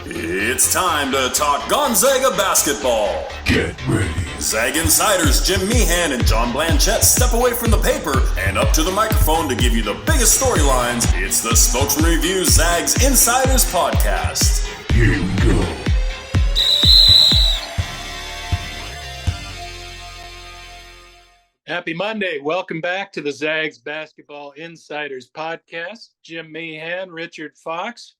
It's time to talk Gonzaga basketball. Get ready. Zag Insiders Jim Meehan and John Blanchett step away from the paper and up to the microphone to give you the biggest storylines. It's the Spokesman-Review Zags Insiders podcast. Here we go. Happy Monday. Welcome back to the Zags Basketball Insiders podcast. Jim Meehan, Richard Fox,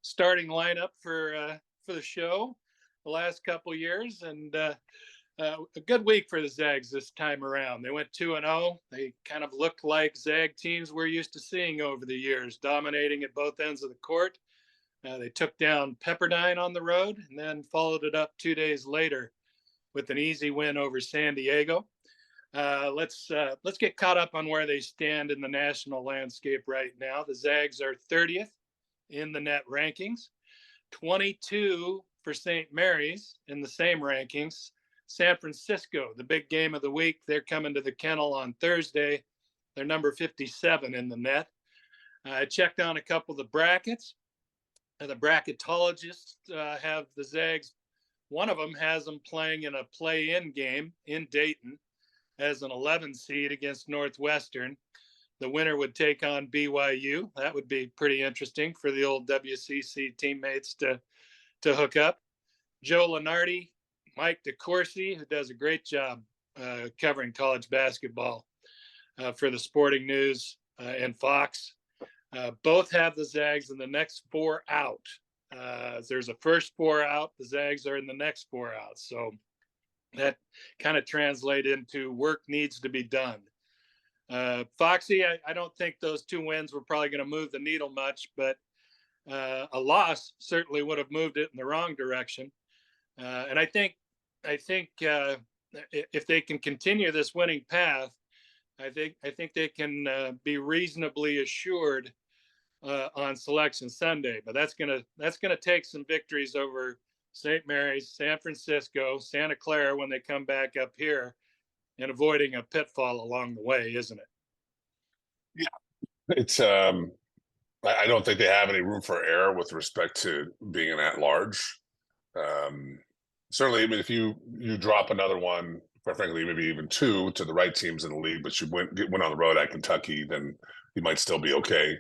starting lineup for the show the last couple years, and a good week for the Zags this time around. They went 2-0. They kind of looked like Zag teams we're used to seeing over the years, dominating at both ends of the court. They took down Pepperdine on the road and then followed it up 2 days later with an easy win over San Diego. Let's get caught up on where they stand in the national landscape right now. The Zags are 30th in the net rankings, 22 for St. Mary's in the same rankings. San Francisco, the big game of the week, they're coming to the Kennel on Thursday. They're number 57 in the net. I checked on a couple of the brackets. The bracketologists have the Zags. One of them has them playing in a play-in game in Dayton as an 11 seed against Northwestern. The winner would take on BYU. That would be pretty interesting for the old WCC teammates to hook up. Joe Lunardi, Mike DeCourcy, who does a great job covering college basketball for the Sporting News and Fox. Both have the Zags in the next four out. There's a first four out. The Zags are in the next four out. So that kind of translates into work needs to be done. Foxy, I don't think those two wins were probably going to move the needle much, but a loss certainly would have moved it in the wrong direction. And I think if they can continue this winning path, I think they can be reasonably assured on Selection Sunday. But that's gonna take some victories over St. Mary's, San Francisco, Santa Clara when they come back up here, and avoiding a pitfall along the way, isn't it? Yeah, it's I don't think they have any room for error with respect to being an at-large. Certainly, I mean, if you drop another one, quite frankly, maybe even two to the right teams in the league, but you win on the road at Kentucky, then you might still be okay.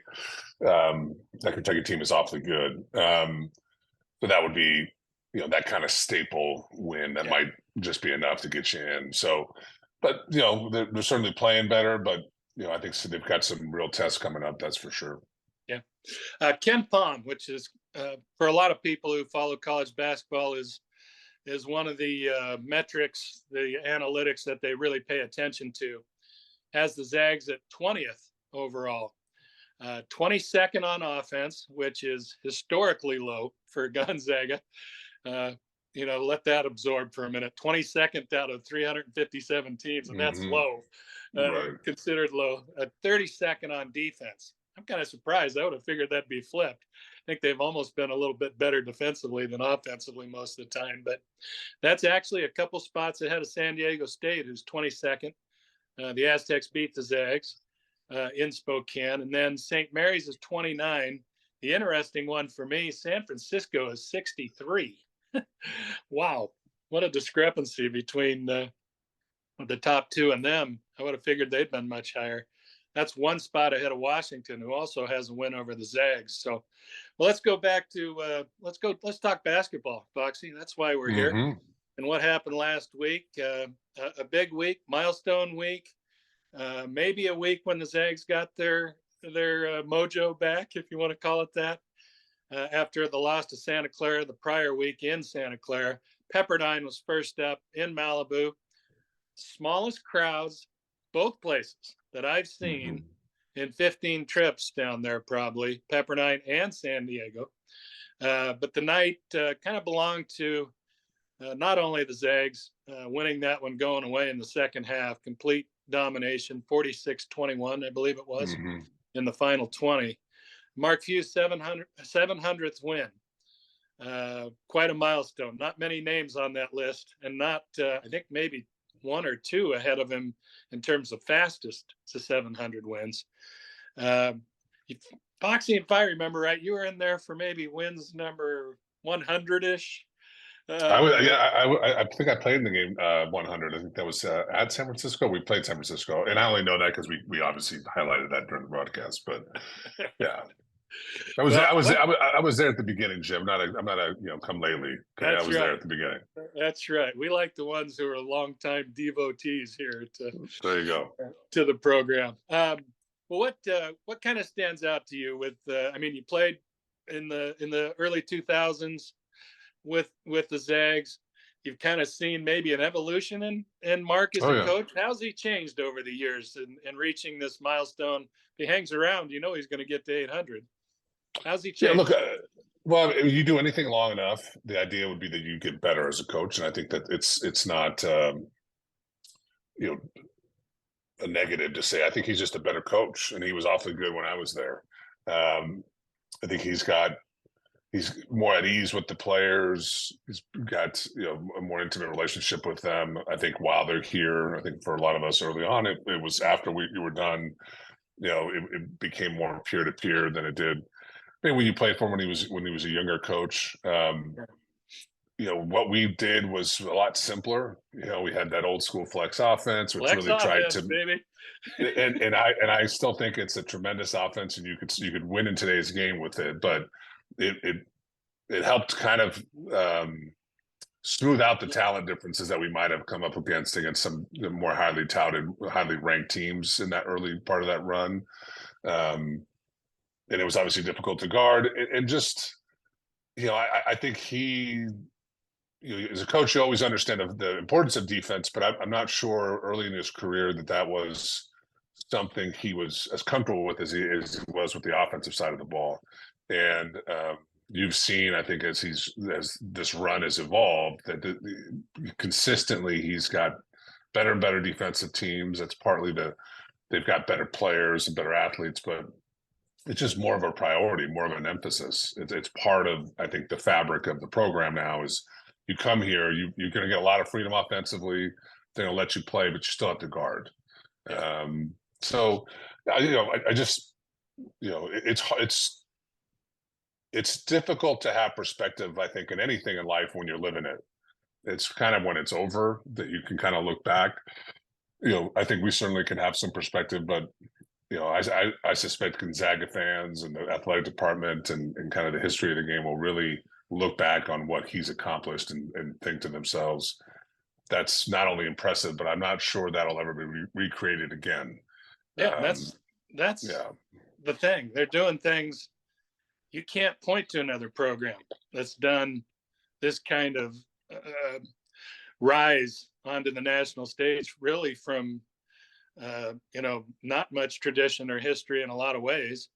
That Kentucky team is awfully good. So that would be, that kind of staple win that might just be enough to get you in. So, but, they're certainly playing better, but, I think they've got some real tests coming up. That's for sure. Yeah. Ken Pom, which is for a lot of people who follow college basketball is one of the metrics, the analytics that they really pay attention to, has the Zags at 20th overall, 22nd on offense, which is historically low for Gonzaga. Let that absorb for a minute. 22nd out of 357 teams, and that's low, considered low. 32nd on defense. I'm kind of surprised. I would have figured that'd be flipped. I think they've almost been a little bit better defensively than offensively most of the time, but that's actually a couple spots ahead of San Diego State, who's 22nd. The Aztecs beat the Zags in Spokane, and then St. Mary's is 29. The interesting one for me, San Francisco is 63. Wow, what a discrepancy between the top two and them. I would have figured they'd been much higher. That's one spot ahead of Washington, who also has a win over the Zags. So, well, let's go back to let's talk basketball, Foxy. That's why we're here. And what happened last week? A big week, milestone week, maybe a week when the Zags got their mojo back, if you want to call it that. After the loss to Santa Clara the prior week in Santa Clara, Pepperdine was first up in Malibu. Smallest crowds, both places that I've seen in 15 trips down there, probably Pepperdine and San Diego. But the night kind of belonged to not only the Zags winning that one going away in the second half, complete domination, 46-21, I believe it was, in the final 20. Mark Hughes' 700th win. Quite a milestone. Not many names on that list, and not, I think maybe one or two ahead of him in terms of fastest to 700 wins. Foxy, if I remember right, you were in there for maybe wins number 100-ish. I think I played in the game 100. I think that was at San Francisco. We played San Francisco, and I only know that because we obviously highlighted that during the broadcast. But yeah, I was there at the beginning, Jim. I'm not a come lately. Okay, I was there at the beginning. That's right. We like the ones who are longtime devotees here there you go to the program. Well, what kind of stands out to you with? I mean, you played in the early 2000s with the Zags. You've kind of seen maybe an evolution in Mark as a coach. How's he changed over the years in reaching this milestone? If he hangs around, he's going to get to 800. How's he changed? Yeah, look, well, if you do anything long enough, the idea would be that you get better as a coach, and I think that it's not a negative to say. I think he's just a better coach, and he was awfully good when I was there. I think he's more at ease with the players. He's got a more intimate relationship with them. I think while they're here, I think for a lot of us early on, it was after you were done. It became more peer to peer than it did. I mean, when you played for him when he was a younger coach, what we did was a lot simpler. We had that old school flex offense, which really tried to, baby. and I still think it's a tremendous offense, and you could win in today's game with it. But it helped kind of smooth out the talent differences that we might have come up against some more highly touted, highly ranked teams in that early part of that run. And it was obviously difficult to guard. And just, I think he, as a coach, you always understand the importance of defense, but I'm not sure early in his career that was something he was as comfortable with as he was with the offensive side of the ball. And you've seen, I think, as this run has evolved, that consistently he's got better and better defensive teams. That's partly they've got better players and better athletes, but it's just more of a priority, more of an emphasis. It's part of, I think, the fabric of the program now is you come here, you're going to get a lot of freedom offensively. They're going to let you play, but you still have to guard. So, I just, it's difficult to have perspective, I think, in anything in life when you're living it. It's kind of when it's over that you can kind of look back. I think we certainly can have some perspective, but I suspect Gonzaga fans and the athletic department and kind of the history of the game will really look back on what he's accomplished and think to themselves, that's not only impressive, but I'm not sure that'll ever be recreated again. Yeah, that's the thing. They're doing things you can't point to another program that's done this kind of rise onto the national stage, really from not much tradition or history in a lot of ways,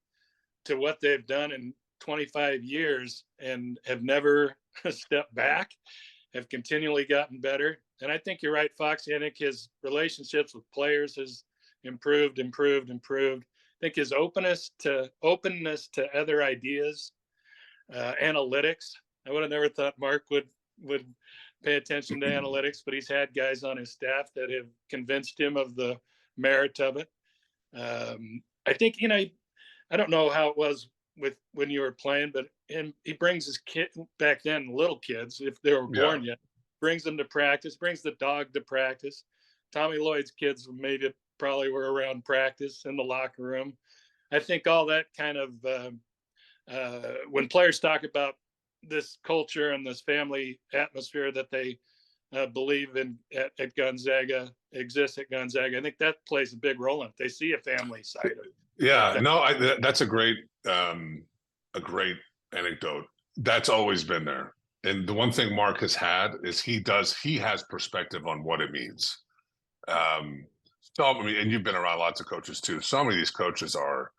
to what they've done in 25 years and have never stepped back, have continually gotten better. And I think you're right, Foxy. I think his relationships with players has improved. I think his openness to other ideas, analytics. I would have never thought Mark would pay attention to analytics, but he's had guys on his staff that have convinced him of the merit of it. I think, I don't know how it was with when you were playing, but he brings his kid back then, little kids, if they were born yet, brings them to practice, brings the dog to practice. Tommy Lloyd's kids probably were around practice in the locker room. I think all that kind of, when players talk about this culture and this family atmosphere that they believe in at Gonzaga, exists at Gonzaga, I think that plays a big role in it. They see a family side of it. Yeah, no, that's a great anecdote. That's always been there. And the one thing Mark has had is he has perspective on what it means. And you've been around lots of coaches too. So many of these coaches are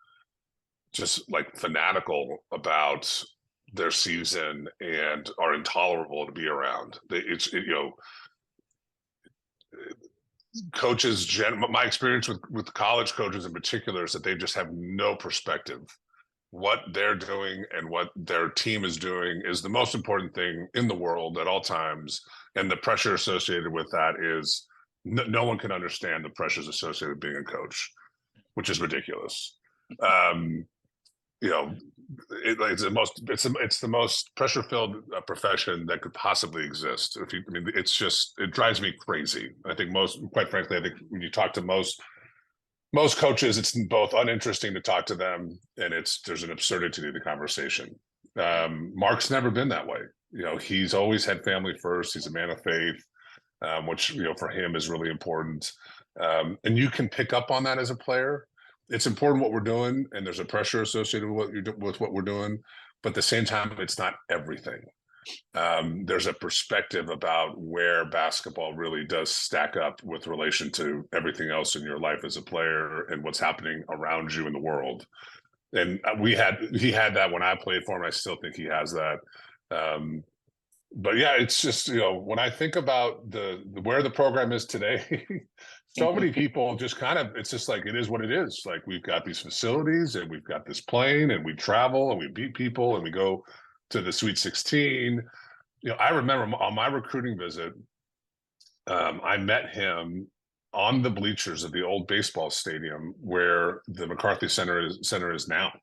just like fanatical about their season and are intolerable to be around. Coaches, my experience with college coaches in particular is that they just have no perspective. What they're doing and what their team is doing is the most important thing in the world at all times. And the pressure associated with that is no one can understand the pressures associated with being a coach, which is ridiculous. it's the most pressure filled profession that could possibly exist. It drives me crazy. I think quite frankly, I think when you talk to most coaches, it's both uninteresting to talk to them, and there's an absurdity to the conversation. Mark's never been that way. He's always had family first. He's a man of faith, which for him is really important. And you can pick up on that as a player. It's important what we're doing, and there's a pressure associated with what we're doing. But at the same time, it's not everything. There's a perspective about where basketball really does stack up with relation to everything else in your life as a player and what's happening around you in the world. And he had that when I played for him. I still think he has that. But yeah, it's just, when I think about where the program is today, so many people just it's just like, it is what it is. Like, we've got these facilities and we've got this plane and we travel and we beat people and we go to the Sweet 16. I remember on my recruiting visit, I met him on the bleachers of the old baseball stadium where the McCarthy Center is now.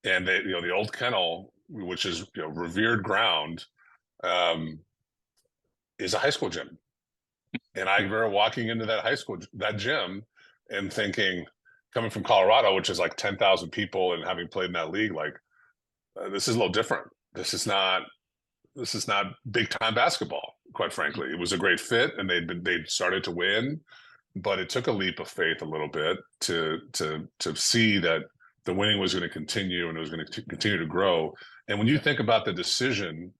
And the old kennel, which is revered ground, is a high school gym. And I remember walking into that gym and thinking, coming from Colorado, which is like 10,000 people, and having played in that league, like, this is a little different. This is not big time basketball, quite frankly. It was a great fit, and they'd started to win, but it took a leap of faith a little bit to see that the winning was going to continue and it was going to continue to grow. And when you think about the decision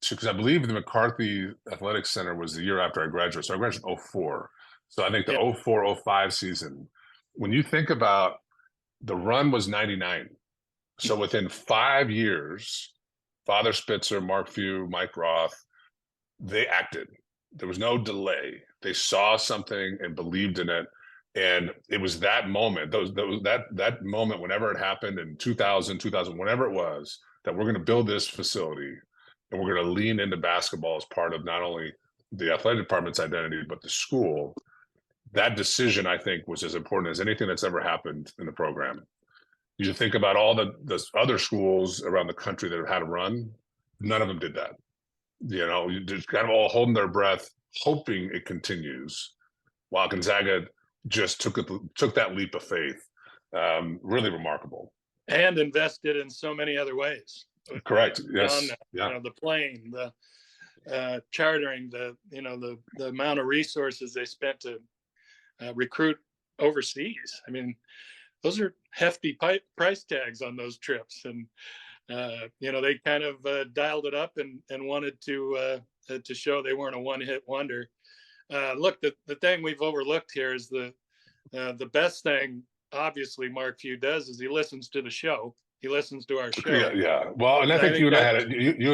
because I believe the McCarthy Athletic Center was the year after I graduated. So I graduated in 2004. So I think the 2004-05 season, when you think about the run was 99. So within 5 years, Father Spitzer, Mark Few, Mike Roth, they acted. There was no delay. They saw something and believed in it. And it was that moment, that moment, whenever it happened in 2000, whenever it was, that we're going to build this facility and we're going to lean into basketball as part of not only the athletic department's identity, but the school. That decision, I think, was as important as anything that's ever happened in the program. You think about all the other schools around the country that have had a run, none of them did that. You just kind of all holding their breath, hoping it continues, while Gonzaga just took that leap of faith. Really remarkable. And invested in so many other ways. Correct. Yes. The plane, the chartering, the amount of resources they spent to recruit overseas. I mean, those are hefty price tags on those trips, and they kind of dialed it up and wanted to show they weren't a one-hit wonder. Look, the thing we've overlooked here is the best thing. Obviously, Mark Few does is he listens to the show. He listens to our show. Yeah. Well, and I think you and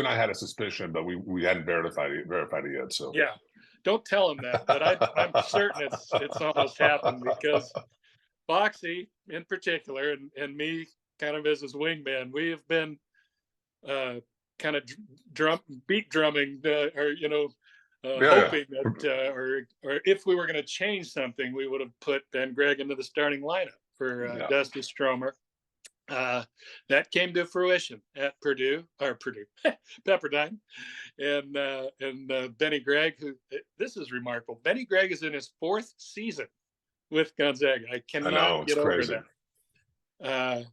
I had a suspicion, but we hadn't verified it yet. So yeah, don't tell him that. But I'm certain it's almost happened, because Foxy in particular and me kind of as his wingman, we have been kind of beat drumming hoping that or if we were going to change something, we would have put Ben Gregg into the starting lineup for Dusty Stromer. That came to fruition at Pepperdine, and Benny Gregg, who, this is remarkable. Benny Gregg is in his 4th season with Gonzaga. I cannot get over that.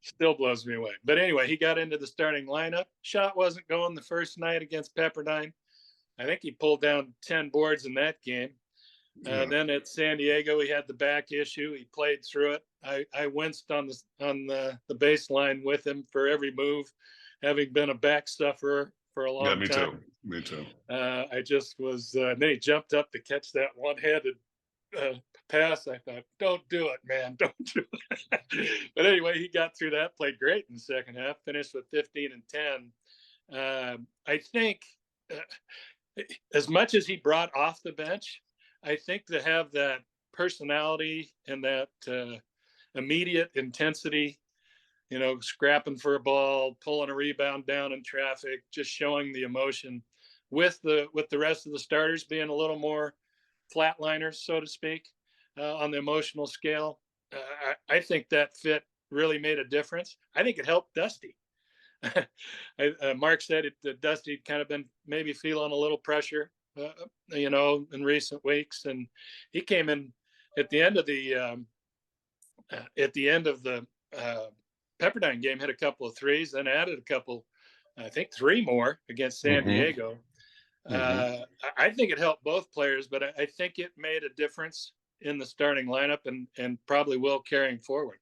Still blows me away. But anyway, he got into the starting lineup. Shot wasn't going the first night against Pepperdine. I think he pulled down 10 boards in that game. Then at San Diego, he had the back issue. He played through it. I winced on the baseline with him for every move, having been a back sufferer for a long time. Me too. I just was. Then he jumped up to catch that one-handed pass. I thought, don't do it, man. Don't do it. But anyway, he got through that, played great in the second half, finished with 15 and 10. I think as much as he brought off the bench, I think to have that personality and that immediate intensity, scrapping for a ball, pulling a rebound down in traffic, just showing the emotion with the rest of the starters being a little more flatliners, so to speak, on the emotional scale. I think that fit really made a difference. I think it helped Dusty. Mark said that Dusty kind of been maybe feeling a little pressure, in recent weeks, and he came in at the end of the Pepperdine game, hit a couple of threes, then added a couple, I think 3 more against San Diego. I think it helped both players, but I think it made a difference in the starting lineup and probably will carrying forward.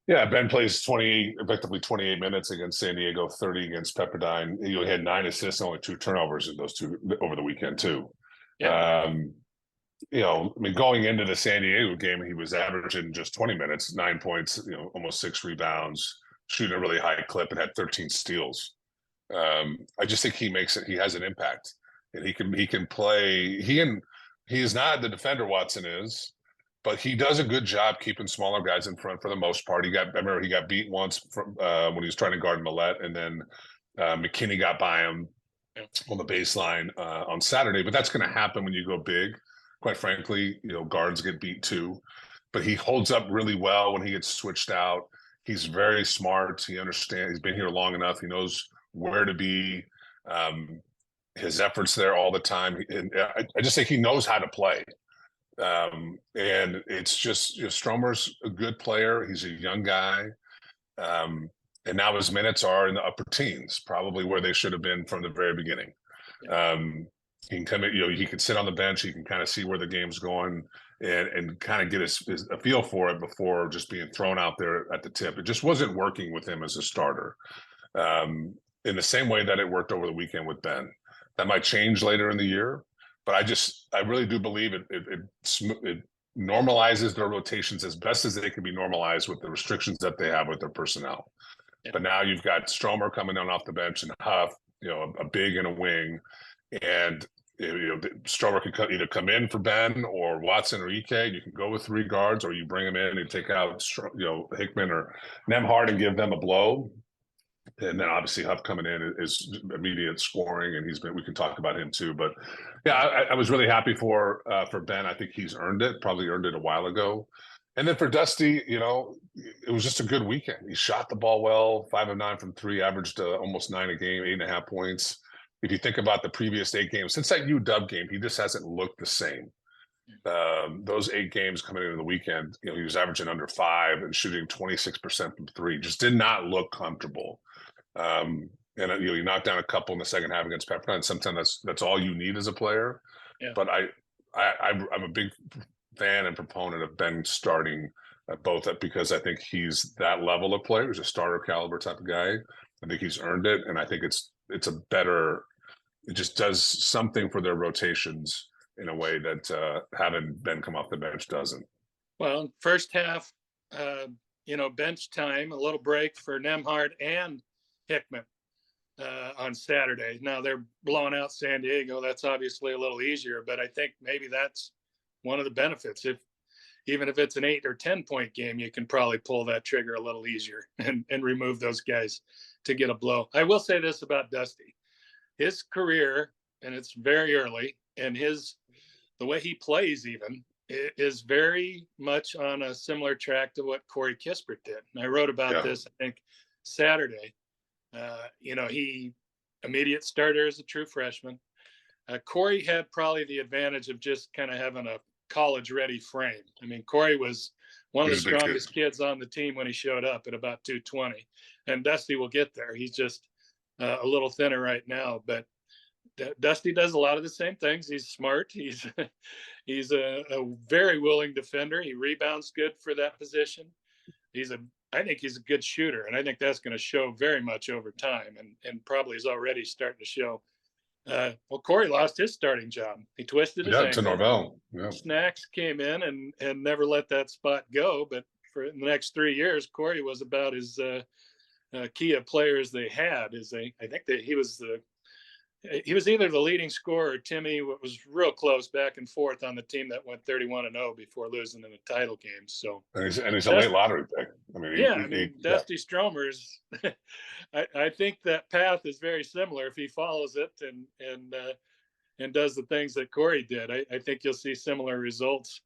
Yeah, Ben plays effectively 28 minutes against San Diego, 30 against Pepperdine. He had 9 assists, only 2 turnovers in those 2 over the weekend too. Yeah. Going into the San Diego game, he was averaging just 20 minutes, 9 points, almost 6 rebounds, shooting a really high clip, and had 13 steals. I just think he has an impact, and he can play. He is not the defender Watson is, but he does a good job keeping smaller guys in front for the most part. I remember he got beat once from, when he was trying to guard Millette, and then McKinney got by him on the baseline on Saturday. But that's going to happen when you go big. Quite frankly, guards get beat too. But he holds up really well when he gets switched out. He's very smart. He understands. He's been here long enough. He knows where to be. His efforts there all the time. And I just think he knows how to play. And it's just, Stromer's a good player. He's a young guy. And now his minutes are in the upper teens, probably where they should have been from the very beginning. He can come in, he can sit on the bench. He can kind of see where the game's going and kind of get a feel for it before just being thrown out there at the tip. It just wasn't working with him as a starter in the same way that it worked over the weekend with Ben. That might change later in the year. But I really do believe it normalizes their rotations as best as they can be normalized with the restrictions that they have with their personnel. Yeah. But now you've got Stromer coming on off the bench and Huff, a big and a wing, and Stromer can either come in for Ben or Watson or Ike. You can go with 3 guards, or you bring them in and take out Hickman or Nembhard and give them a blow. And then obviously Huff coming in is immediate scoring, and we can talk about him too. But yeah, I was really happy for Ben. I think he's probably earned it a while ago. And then for Dusty, it was just a good weekend. He shot the ball well, 5 of 9 from 3, averaged almost 9 a game, 8.5 points. If you think about the previous 8 games, since that UW game, he just hasn't looked the same. Those 8 games coming into the weekend, he was averaging under 5 and shooting 26% from 3. Just did not look comfortable. And you knock down a couple in the second half against Pepperdine. Sometimes that's all you need as a player. Yeah. But I'm a big fan and proponent of Ben starting both because I think he's that level of player. He's a starter caliber type of guy. I think he's earned it, and I think it's a better. It just does something for their rotations in a way that having Ben come off the bench doesn't. Well, first half, bench time, a little break for Nembhard and Hickman on Saturday. Now they're blowing out San Diego. That's obviously a little easier, but I think maybe that's one of the benefits. Even if it's an 8 or 10 point game, you can probably pull that trigger a little easier and remove those guys to get a blow. I will say this about Dusty. His career, and it's very early, and the way he plays even is very much on a similar track to what Corey Kispert did. And I wrote about this, I think, Saturday. He immediate starter as a true freshman. Corey had probably the advantage of just kind of having a college-ready frame. I mean, Corey was one of the strongest kids on the team when he showed up at about 220. And Dusty will get there. He's just a little thinner right now. But Dusty does a lot of the same things. He's smart. He's a very willing defender. He rebounds good for that position. I think he's a good shooter, and I think that's going to show very much over time, and probably is already starting to show. Corey lost his starting job. He twisted his ankle. To Norvell. Yeah. Snacks came in and never let that spot go. But for the next 3 years, Corey was about as key a player as they had. I think that he was either the leading scorer or Timmy was real close back and forth on the team that went 31-0 before losing in the title game. So and he's a late lottery pick. I mean, Dusty Stromer's. I think that path is very similar if he follows it and does the things that Corey did. I think you'll see similar results.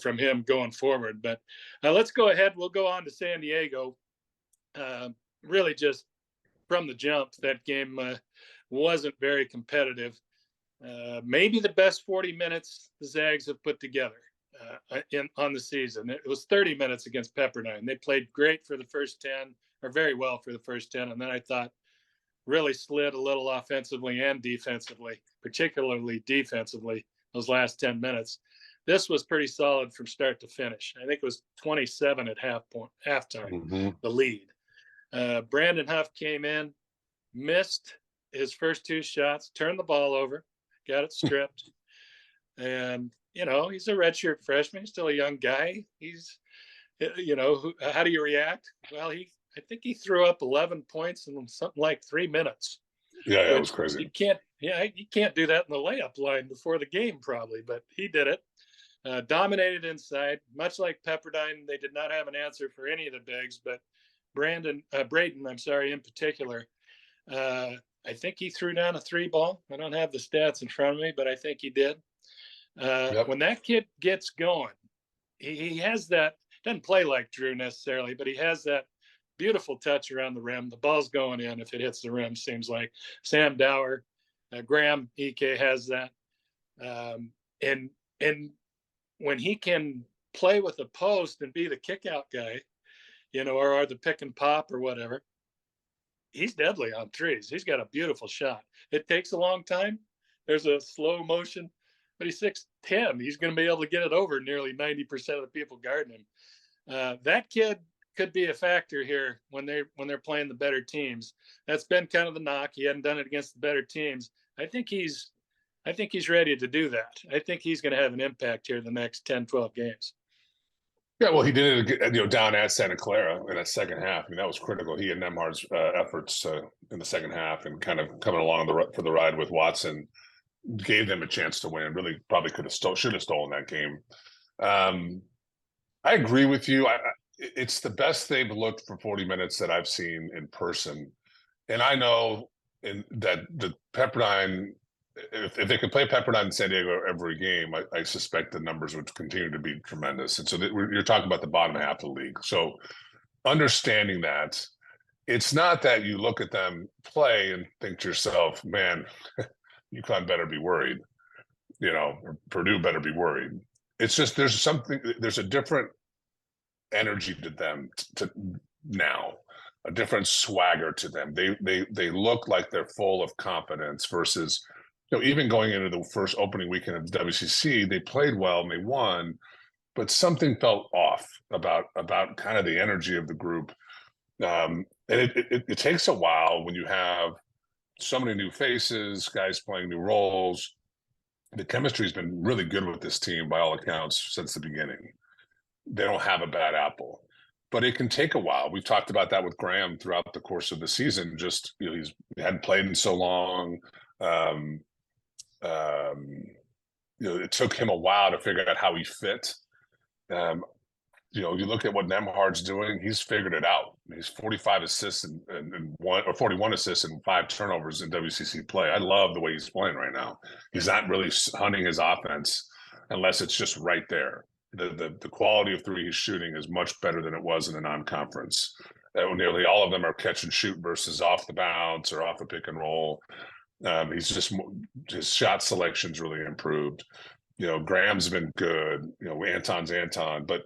from him going forward. But let's go ahead. We'll go on to San Diego. Really just from the jump, that game wasn't very competitive. Maybe the best 40 minutes the Zags have put together on the season. It was 30 minutes against Pepperdine. They played great for the first 10, or very well for the first 10. And then I thought really slid a little offensively and defensively, particularly defensively, those last 10 minutes. This was pretty solid from start to finish. I think it was 27 at halftime, the lead. Braden Huff came in, missed his first 2 shots, turned the ball over, got it stripped. And, he's a redshirt freshman. He's still a young guy. He's, how do you react? Well, I think he threw up 11 points in something like 3 minutes. Yeah, it was crazy. You can't do that in the layup line before the game probably, but he did it. Dominated inside, much like Pepperdine. They did not have an answer for any of the bigs, but Braden, in particular, I think he threw down a 3 ball. I don't have the stats in front of me, but I think he did. When that kid gets going, he has that, doesn't play like Drew necessarily, but he has that beautiful touch around the rim. The ball's going in if it hits the rim, seems like. Sam Dower, Graham Ike has that. And when he can play with the post and be the kick out guy, or the pick and pop or whatever, he's deadly on threes. He's got a beautiful shot. It takes a long time. There's a slow motion, but he's 6'10". He's going to be able to get it over nearly 90% of the people guarding him. That kid could be a factor here when they're playing the better teams. That's been kind of the knock. He hadn't done it against the better teams. I think he's ready to do that. I think he's going to have an impact here the next 10, 12 games. Yeah, well, he did it, down at Santa Clara in that second half. I mean, that was critical. He and Nemhard's efforts in the second half and kind of coming along for the ride with Watson gave them a chance to win. Really, probably should have stolen that game. I agree with you. It's the best they've looked for 40 minutes that I've seen in person, and I know that the Pepperdine. If they could play Pepperdine and San Diego every game, I suspect the numbers would continue to be tremendous. And so you're talking about the bottom half of the league. So understanding that, it's not that you look at them play and think to yourself, man, UConn better be worried, or Purdue better be worried. It's just there's a different energy to them now, a different swagger to them. They look like they're full of confidence versus – even going into the first opening weekend of the WCC, they played well and they won, but something felt off about kind of the energy of the group. And it takes a while when you have so many new faces, guys playing new roles. The chemistry has been really good with this team by all accounts since the beginning. They don't have a bad apple, but it can take a while. We've talked about that with Graham throughout the course of the season. Just he hadn't played in so long. It took him a while to figure out how he fit. You look at what Nemhard's doing, he's figured it out. He's 45 assists and 41 assists and 5 turnovers in WCC play. I love the way he's playing right now. He's not really hunting his offense unless it's just right there. The quality of three he's shooting is much better than it was in the non-conference. Nearly all of them are catch and shoot versus off the bounce or off a pick and roll. His shot selection's really improved. Graham's been good. Anton's Anton, but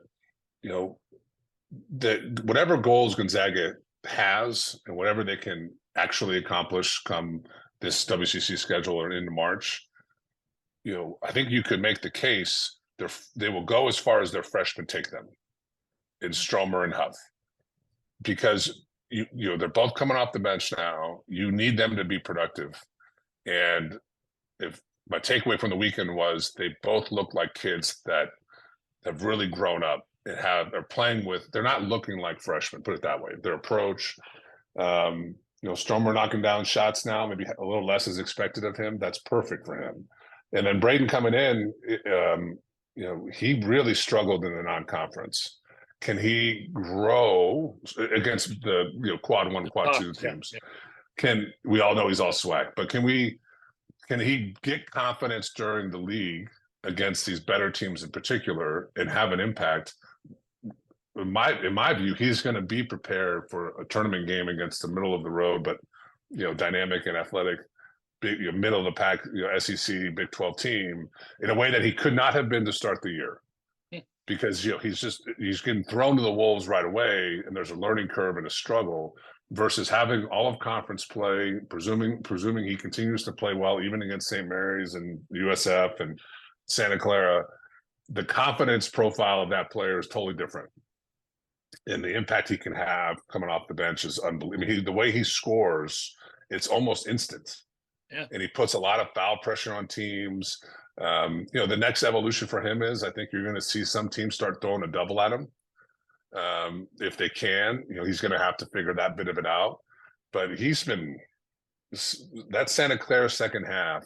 whatever goals Gonzaga has and whatever they can actually accomplish come this WCC schedule or into March, I think you could make the case they will go as far as their freshmen take them in Stromer and Huff, because they're both coming off the bench now. You need them to be productive. And if my takeaway from the weekend was they both look like kids that have really grown up and are playing they're not looking like freshmen, put it that way. Their approach, Stromer knocking down shots now, maybe a little less is expected of him. That's perfect for him. And then Braden coming in, he really struggled in the non-conference. Can he grow against the quad 1, quad 2 teams? Yeah. We all know he's all swag, but can he get confidence during the league against these better teams in particular and have an impact, in my view, he's going to be prepared for a tournament game against the middle of the road, but dynamic and athletic, big, middle of the pack, SEC Big 12 team in a way that he could not have been to start the year, because he's getting thrown to the wolves right away, and there's a learning curve and a struggle, versus having all of conference play, presuming he continues to play well even against St. Mary's and USF and Santa Clara. The confidence profile of that player is totally different. And the impact he can have coming off the bench is unbelievable. I mean, the way he scores, it's almost instant. Yeah. And he puts a lot of foul pressure on teams. The next evolution for him is, I think you're going to see some teams start throwing a double at him. If they can, he's going to have to figure that bit of it out. But that Santa Clara second half,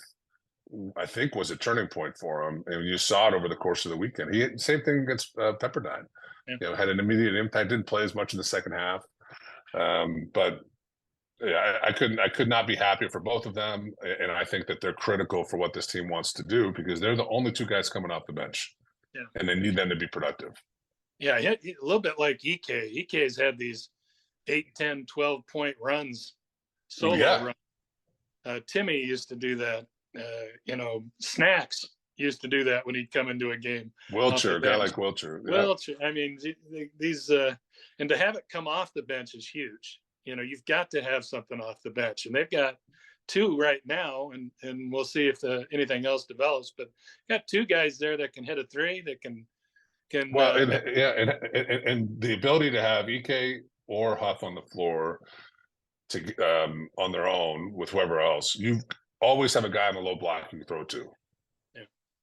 I think, was a turning point for him. And you saw it over the course of the weekend. Same thing against Pepperdine. Yeah. Had an immediate impact. Didn't play as much in the second half, but yeah, I could not be happier for both of them, and I think that they're critical for what this team wants to do, because they're the only two guys coming off the bench, and they need them to be productive. Yeah, a little bit like Ike. Ike's had these 8, 10, 12-point runs, solo runs. Timmy used to do that. Snacks used to do that when he'd come into a game. Wilcher, a guy like Wilcher. Yeah. Wilcher. I mean, these and to have it come off the bench is huge. You've got to have something off the bench, and they've got two right now, and we'll see if anything else develops. But got two guys there that can hit a three, that can. Well, and the ability to have Ike or Huff on the floor to on their own with whoever else, you always have a guy on the low block you can throw to.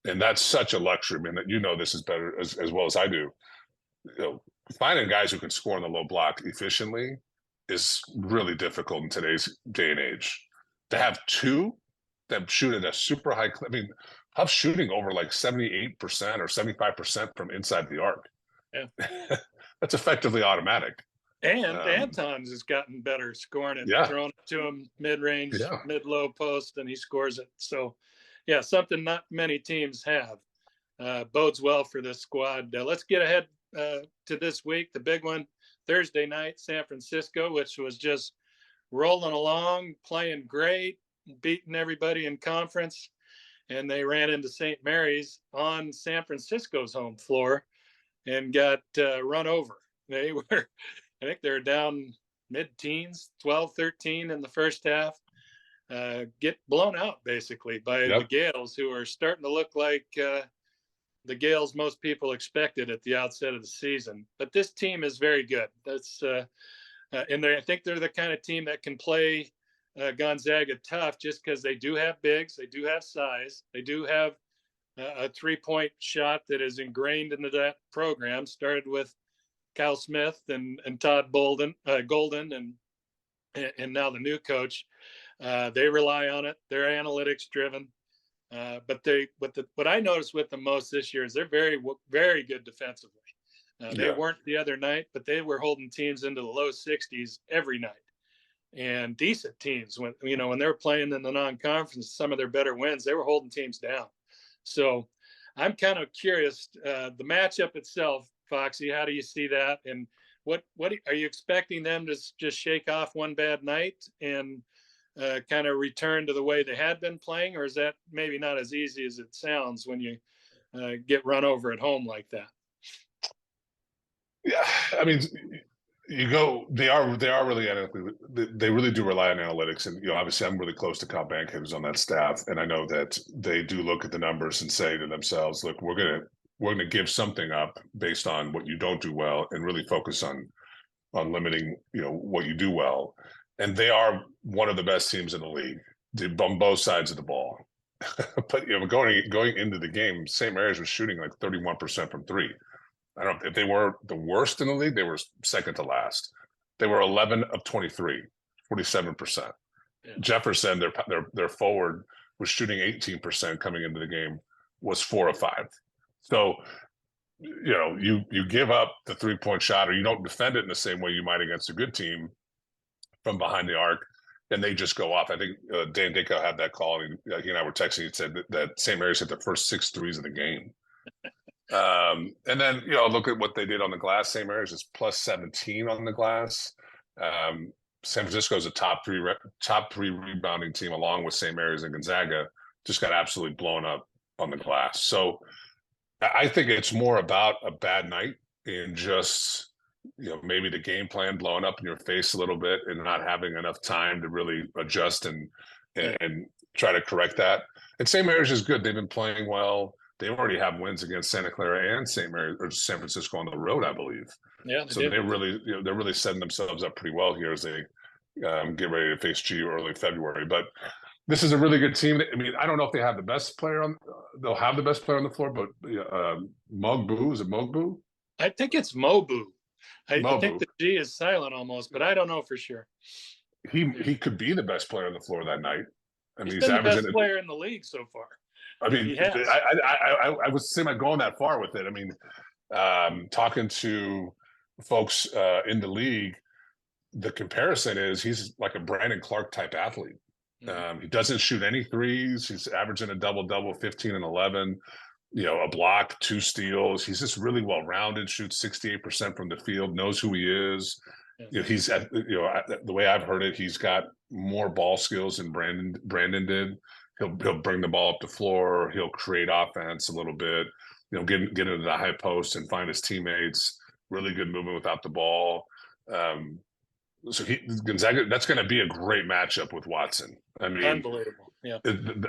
And that's such a luxury, man, that this is better as well as I do. Finding guys who can score on the low block efficiently is really difficult in today's day and age. To have two that shoot at a super high clip. I mean, Huff's shooting over like 78% or 75% from inside the arc. Yeah. That's effectively automatic. And Anton's has gotten better scoring it, throwing it to him mid-range, mid-low post, and he scores it. So, something not many teams have. Bodes well for this squad. Let's get ahead to this week. The big one, Thursday night, San Francisco, which was just rolling along, playing great, beating everybody in conference. And they ran into St. Mary's on San Francisco's home floor and got run over. I think they were down mid-teens, 12-13 in the first half. Get blown out basically by the Gales, who are starting to look like the Gales most people expected at the outset of the season. But this team is very good. That's and I think they're the kind of team that can play Gonzaga tough, just because they do have bigs, they do have size, they do have a three-point shot that is ingrained into that program. Started with Kyle Smith and Todd Golden, and now the new coach. They rely on it. They're analytics driven. But what I noticed with them most this year is they're very, very good defensively. They weren't the other night, but they were holding teams into the low 60s every night, and decent teams. When they were playing in the non-conference, some of their better wins, they were holding teams down. So I'm kind of curious, the matchup itself, Foxy, how do you see that? And what are you expecting them to just shake off one bad night and kind of return to the way they had been playing, or is that maybe not as easy as it sounds when you get run over at home like that? Yeah, I mean, they are really analytically, they really do rely on analytics, and obviously I'm really close to Kyle Bankhead, who's on that staff, and I know that they do look at the numbers and say to themselves, look, we're gonna give something up based on what you don't do well, and really focus on limiting what you do well. And they are one of the best teams in the league on both sides of the ball. But going into the game, St. Mary's was shooting like 31% from three. I don't know if they were the worst in the league. They were second to last. They were 11 of 23, 47%. Yeah. Jefferson, their forward, was shooting 18% coming into the game, was 4 of 5. So, you give up the 3-point shot, or you don't defend it in the same way you might against a good team from behind the arc, and they just go off. I think Dan Dicko had that call, and he and I were texting. He said that St. Mary's hit their first 6 threes of the game. And then, look at what they did on the glass. St. Mary's is plus 17 on the glass. San Francisco is a top three rebounding team, along with St. Mary's and Gonzaga. Just got absolutely blown up on the glass. So I think it's more about a bad night and just maybe the game plan blowing up in your face a little bit and not having enough time to really adjust and try to correct that. And St. Mary's is good. They've been playing well. They already have wins against Santa Clara and St. Mary's or San Francisco on the road, I believe. Yeah. So they're really setting themselves up pretty well here as they get ready to face GU early February. But this is a really good team. I mean, I don't know if they have the best player on. They'll have the best player on the floor, but Mogbu, is it Mogbu? I think it's Mobu. I think the G is silent almost, but I don't know for sure. He could be the best player on the floor that night. I mean, he's been the best player in the league so far. I mean, I was saying I'm going that far with it. I mean, talking to folks in the league, the comparison is he's like a Brandon Clark type athlete. He doesn't shoot any threes. He's averaging a double-double, 15 and 11, a block, 2 steals. He's just really well-rounded, shoots 68% from the field, knows who he is. He's the way I've heard it, he's got more ball skills than Brandon did. He'll bring the ball up the floor. He'll create offense a little bit, get into the high post and find his teammates. Really good movement without the ball. So Gonzaga, that's going to be a great matchup with Watson. I mean, unbelievable. Yeah,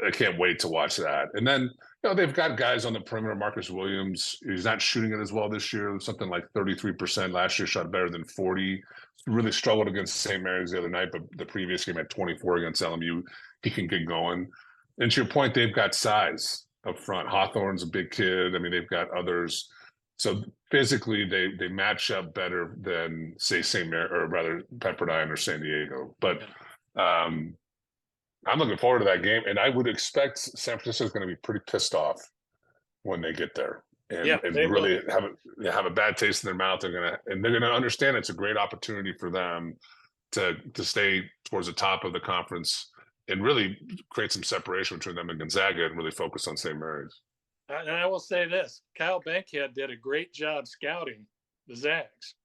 I can't wait to watch that. And then they've got guys on the perimeter. Marcus Williams, he's not shooting it as well this year. Something like 33%. Last year shot better than 40. Really struggled against St. Mary's the other night, but the previous game had 24 against LMU. He can get going. And to your point, they've got size up front. Hawthorne's a big kid. I mean, they've got others. So physically, they match up better than, say, St. Mary, or rather Pepperdine or San Diego. But I'm looking forward to that game, and I would expect San Francisco is going to be pretty pissed off when they get there, and really have a bad taste in their mouth. They're gonna understand it's a great opportunity for them to stay towards the top of the conference and really create some separation between them and Gonzaga and really focus on St. Mary's. And I will say this: Kyle Bankhead did a great job scouting the Zags.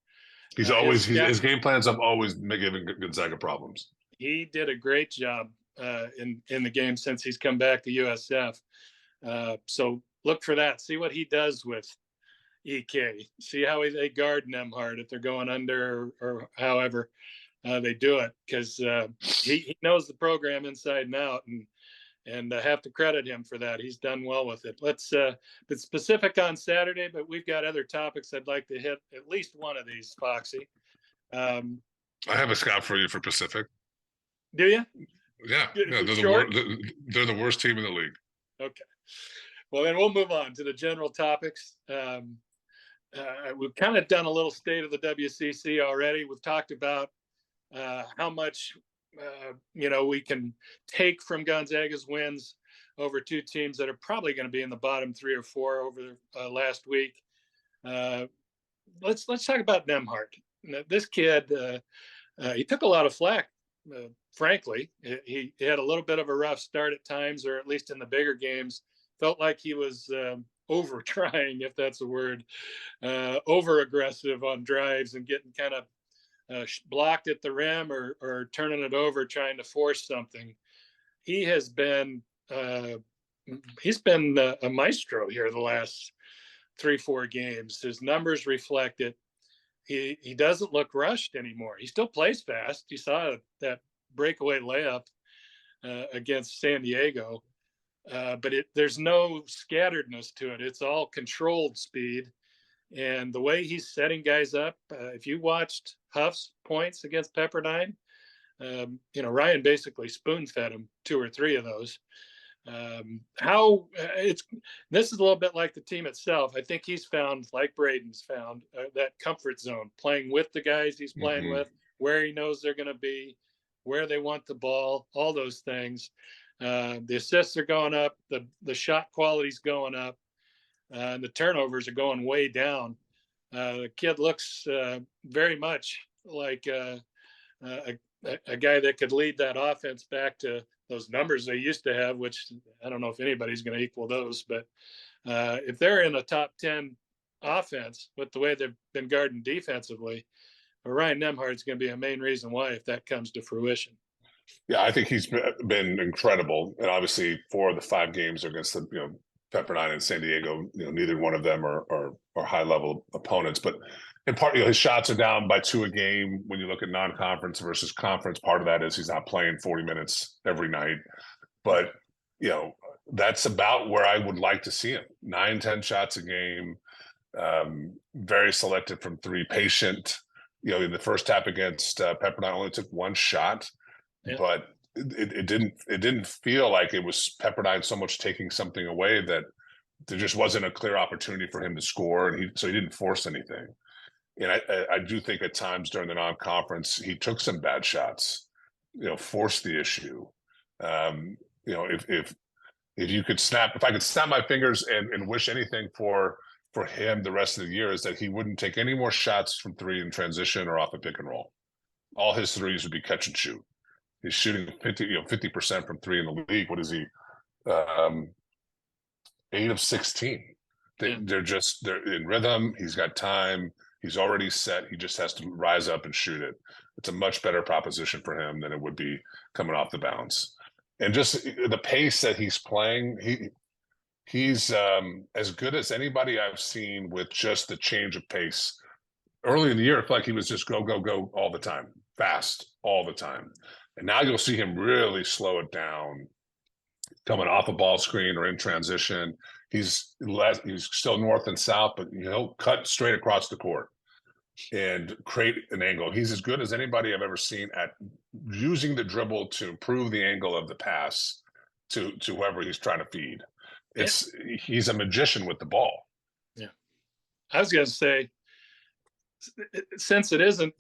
His game plans have always given Gonzaga problems. He did a great job in the game since he's come back to USF. So look for that. See what he does with EK. See how they guard Nembhard if they're going under or however they do it, because he knows the program inside and out, and I have to credit him for that. He's done well with it. Let's be specific on Saturday, but we've got other topics I'd like to hit at least one of these, Foxy. I have a scout for you for Pacific. Do you? Yeah, they're the worst team in the league. Okay. Well, then we'll move on to the general topics. We've kind of done a little state of the WCC already. We've talked about how much we can take from Gonzaga's wins over 2 teams that are probably going to be in the bottom 3 or 4 over last week. Let's talk about Nembhard. This kid, he took a lot of flack. Frankly, he had a little bit of a rough start at times, or at least in the bigger games. Felt like he was over trying, if that's a word, over aggressive on drives and getting kind of blocked at the rim or turning it over, trying to force something. He's been a maestro here the last 3-4 games. His numbers reflect it. He doesn't look rushed anymore. He still plays fast. You saw that breakaway layup against San Diego, but there's no scatteredness to it. It's all controlled speed. And the way he's setting guys up, if you watched Huff's points against Pepperdine, Ryan basically spoon-fed him 2 or 3 of those. This is a little bit like the team itself. I think he's found, like Braden's found, that comfort zone, playing with the guys he's playing with, where he knows they're going to be, where they want the ball, all those things. The assists are going up, the shot quality's going up, and the turnovers are going way down. The kid looks very much like a guy that could lead that offense back to those numbers they used to have, which I don't know if anybody's going to equal those, but if they're in a top 10 offense with the way they've been guarding defensively, Ryan Nembhard's going to be a main reason why, if that comes to fruition. Yeah, I think he's been incredible, and obviously 4 of the 5 games are against the Pepperdine and San Diego. Neither one of them are high level opponents, but in part, his shots are down by 2 a game. When you look at non-conference versus conference, part of that is he's not playing 40 minutes every night, but that's about where I would like to see him. 9-10 shots a game, very selective from 3, patient. In the first half against Pepperdine, only took 1 shot, but it didn't feel like it was Pepperdine so much taking something away that there just wasn't a clear opportunity for him to score, and so he didn't force anything. And I do think at times during the non-conference he took some bad shots, forced the issue. If I could snap my fingers and wish anything for him the rest of the year, is that he wouldn't take any more shots from 3 in transition or off a pick and roll. All his threes would be catch and shoot. He's shooting 50% from 3 in the league. What is he? 8 of 16. They're in rhythm. He's got time. He's already set. He just has to rise up and shoot it. It's a much better proposition for him than it would be coming off the bounce. And just the pace that he's playing, he's as good as anybody I've seen with just the change of pace. Early in the year, it felt like he was just go, go, go all the time, fast all the time. And now you'll see him really slow it down, coming off a ball screen or in transition. He's still north and south, but he'll cut straight across the court and create an angle. He's as good as anybody I've ever seen at using the dribble to improve the angle of the pass to whoever he's trying to feed. He's a magician with the ball. Yeah. I was going to say, since it isn't,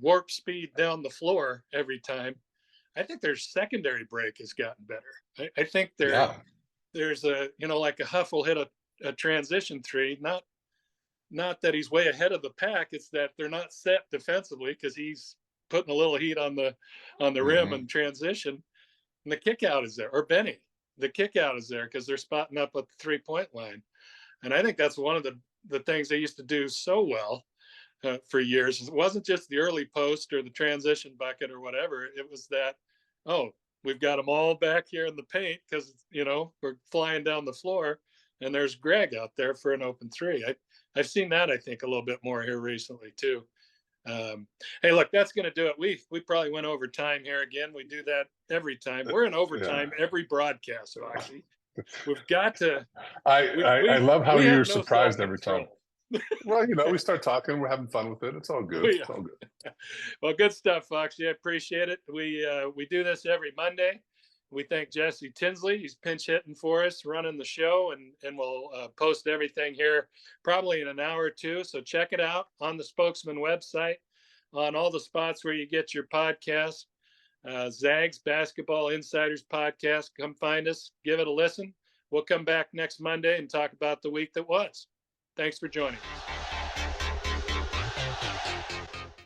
warp speed down the floor every time, I think their secondary break has gotten better. I think there's a, like a Huff will hit a transition 3, not that he's way ahead of the pack. It's that they're not set defensively because he's putting a little heat on the rim and transition, and the kick out is there. Or Benny, the kick out is there because they're spotting up at the 3-point line. And I think that's one of the things they used to do so well for years. It wasn't just the early post or the transition bucket or whatever. It was that, we've got them all back here in the paint because, we're flying down the floor and there's Greg out there for an open 3. I've seen that, I think, a little bit more here recently too. Hey, look, that's going to do it. We probably went over time here again. We do that every time. We're in overtime every broadcast, actually. We've got to. I love how you're surprised every time. Well, we start talking. We're having fun with it. It's all good. It's all good. Well, good stuff, Foxy. I appreciate it. We do this every Monday. We thank Jesse Tinsley. He's pinch hitting for us, running the show, and we'll post everything here probably in an hour or 2. So check it out on the Spokesman website, on all the spots where you get your podcast. Zags Basketball Insiders podcast. Come find us. Give it a listen. We'll come back next Monday and talk about the week that was. Thanks for joining us.